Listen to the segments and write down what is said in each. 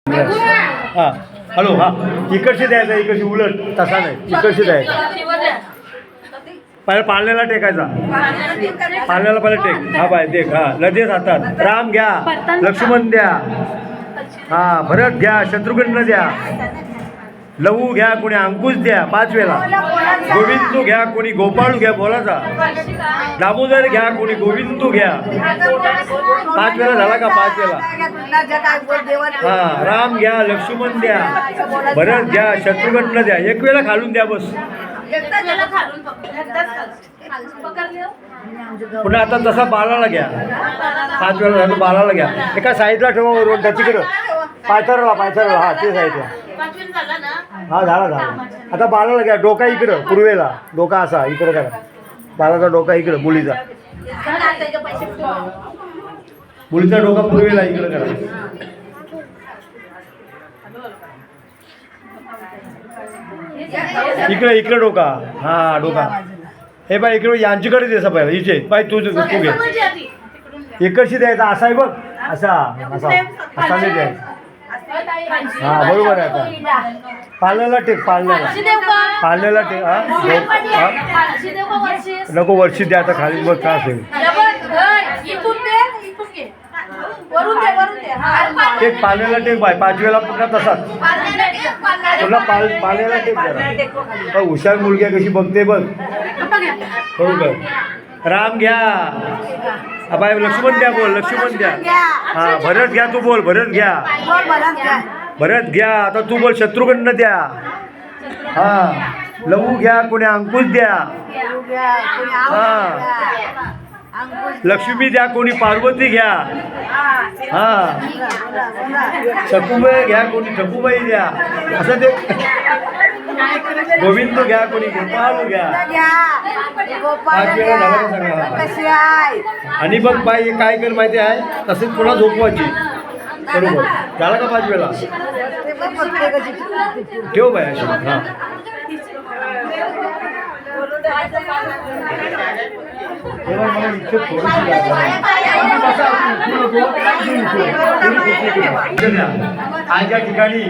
हां हॅलो हां इकडची द्यायचा इकडची उलट तसा नाही इकडची द्यायचा पहिले पाळण्याला टेकायचा पाळण्याला पहिले टेक हा बाय देख हा लगेच हातात राम घ्या लक्ष्मण द्या हा भरत घ्या शत्रुघ्न द्या लवू घ्या कोणी अंकुश द्या 5 वेळा गोविंदू घ्या कोणी गोपाळू घ्या बोलाचा दामोदर घ्या कोणी गोविंदू घ्या 5 वेळा झाला का 5 वेळा हा राम घ्या लक्ष्मण द्या भरत घ्या शत्रुघ्न द्या 1 वेळा खालून द्या बस पुन्हा आता तसा बालाला घ्या 5 वेळा झालं बालाला घ्या एका साईडला ठेवा वरून त्याच्याकडं पायथरला हा ते साईडला हा झाला आता बालाला घ्या डोका इकडं पूर्वेला डोका असा इकडं करा बालाचा डोका इकडं मुलीचा डोका पूर्वेला इकडं करा इकडे डोका हा डोका हे बाय इकडे यांच्याकडे द्यायचा पाहिजे इथे पाय तू घे इकडची द्यायचा असा आहे बघ असा असा असा नाही द्यायचा हा बरोबर आहे आता पाळण्याला टेक पाळण्याला टेक हा नको वर्षी द्या आता खाली बघ का असेल टेक पाळण्याला टेक बाय 5 वेळा पुन्हा तसाच पुन्हा पाळण्याला टेक जरा हुशार मुलगी कशी बघते बघ बरोबर राम घ्या बाय लक्ष्मण द्या बोल लक्ष्मण द्या हा भरत घ्या तू बोल भरत घ्या आता तू बोल शत्रुघ्न द्या हा लवू घ्या कोणी अंकुश द्या हा लक्ष्मी द्या कोणी पार्वती घ्या हा शकुबाई घ्या कोणी ठकुबाई द्या असं ते गोविंद घ्या कोणी गोपाळ घ्या 5 वेळा झाला का सगळा आणि बघ बाई काय कर माहिती आहे तसेच पुन्हा झोपवायची बरोबर झाला का 5 वेळा ठेव बाय अशी हा आज या ठिकाणी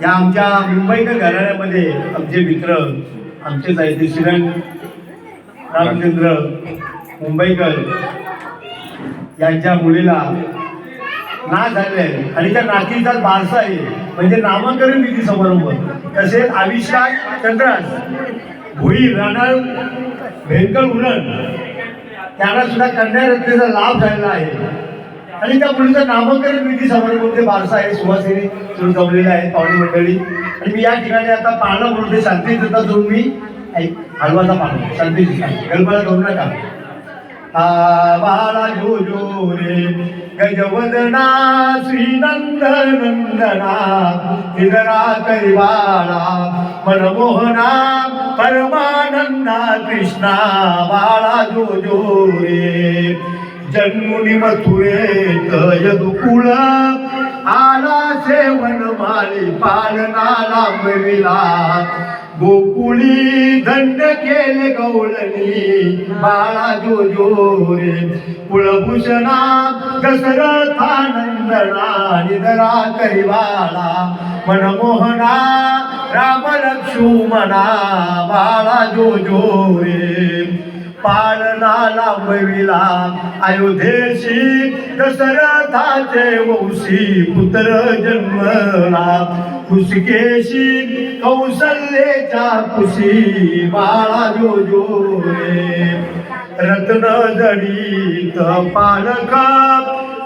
या आमच्या मुंबईकर घराण्यामध्ये आमचे मित्र आमचेच आहे ते श्रीरंग रामचंद्र मुंबईकर यांच्या मुलीला नाच झालेला आहे आणि त्या नातीचा बारसा आहे म्हणजे नामकरण विधी समारंभ तसेच आविष्कार चंद्रास भुई राहणार भेंकल उरण त्यांना सुद्धा कन्या रत्नेचा लाभ झालेला आहे आणि त्या मुलीचं नामकरण विधी समारंभ ते बारसा आहे सुवासिनी सुरू जमलेले आहेत पाहुणी मंडळी आणि मी या ठिकाणी आता पाळणा बोलते शांती देता जोडून मी हलवाचा पाळणा शांतीची गलबला करू नका बाळा जो जो रे गजवदना श्रीनंद नंदना निधरा कैवाळा मनमोहना परमानंदा कृष्णा बाळा जो जो रे जन्मुनी मथुरेत यदुकुळ आला सेवन माली पालनाला मिळविला गोकुळी दंड केले गवळणी बाळा जो जो रे कुलभूषणा दशरथानंदना निधरा कैवाळा मनमोहना राम लक्ष्मणा बाळा जो जो रे पालनाला मिळविला अयोध्येशी दशरथाचे वंशी पुत्र जन्मला खुशकेशी कौशल्येच्या खुशी बाळा जो जो रे रत्न जडित पालक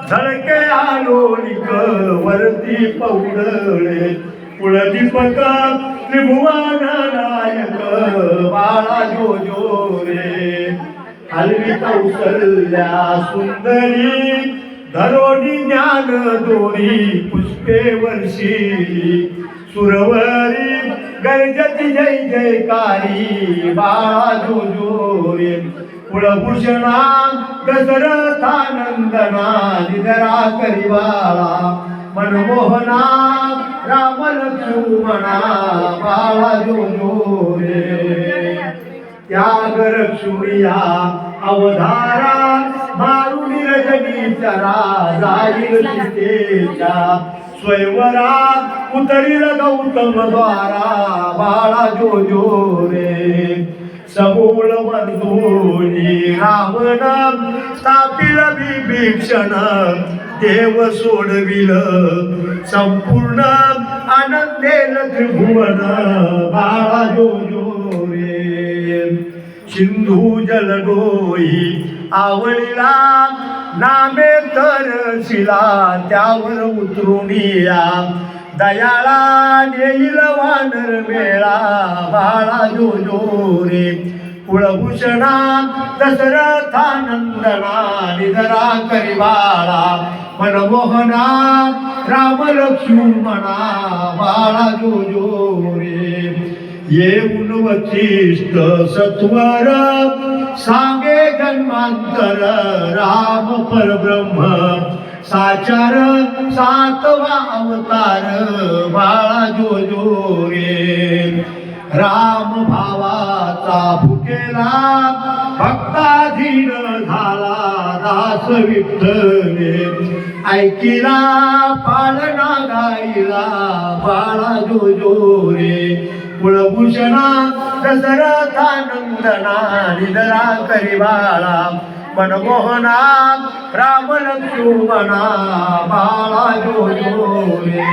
झळके आलोलिक वरती पौडळे कुलदीपक त्रिभुवन नायक बाळा जो जो रे हलवी कौशल्या सुंदरी धरोणी ज्ञान दोरी पुष्पे वर्षी सुरवरी गर्जती जय जयकारी बाळा जो जो रे कुलभूषणा दशरथानंदना निधरा करिवाळा मनमोहना राम लक्ष्मणा बाळा जो जो रे त्याग रक्षुनिया अवधारा मारुनी रजनीच्या राजाईल सीतेच्या स्वयंवरात उतरील गौतम द्वारा बाळा जो जो रे समूळ मर्दोनी रावण स्थापिल विभीषण देव सोडविल संपूर्ण आनंदेल त्रिभुवन बाळा जो जो रे सिंधू जलडोई आवळीला नामे तर शिला त्यावर उतरून या दयाळा नेईल वानर मेळा बाळा जो जो रे कुळभूषणा दशरथानंदना निधरा करी बाळा मनमोहना राम लक्ष्मणा बाळा जो जो रे येऊन वचिष्ठ सत्वर सांगे जन्मांतर राम परब्रह्म साचार सातवा अवतार बाळा जो जो रे राम भावाचा भुकेला भक्ताधीन झाला दास विठ्ठले ऐकिला पाळणा गाईला बाळा जो जो रे कुळभूषणा दशरथानंदना निधरा करी बाळा मनमोहना राम लक्ष्मणा बाळा जो जो रे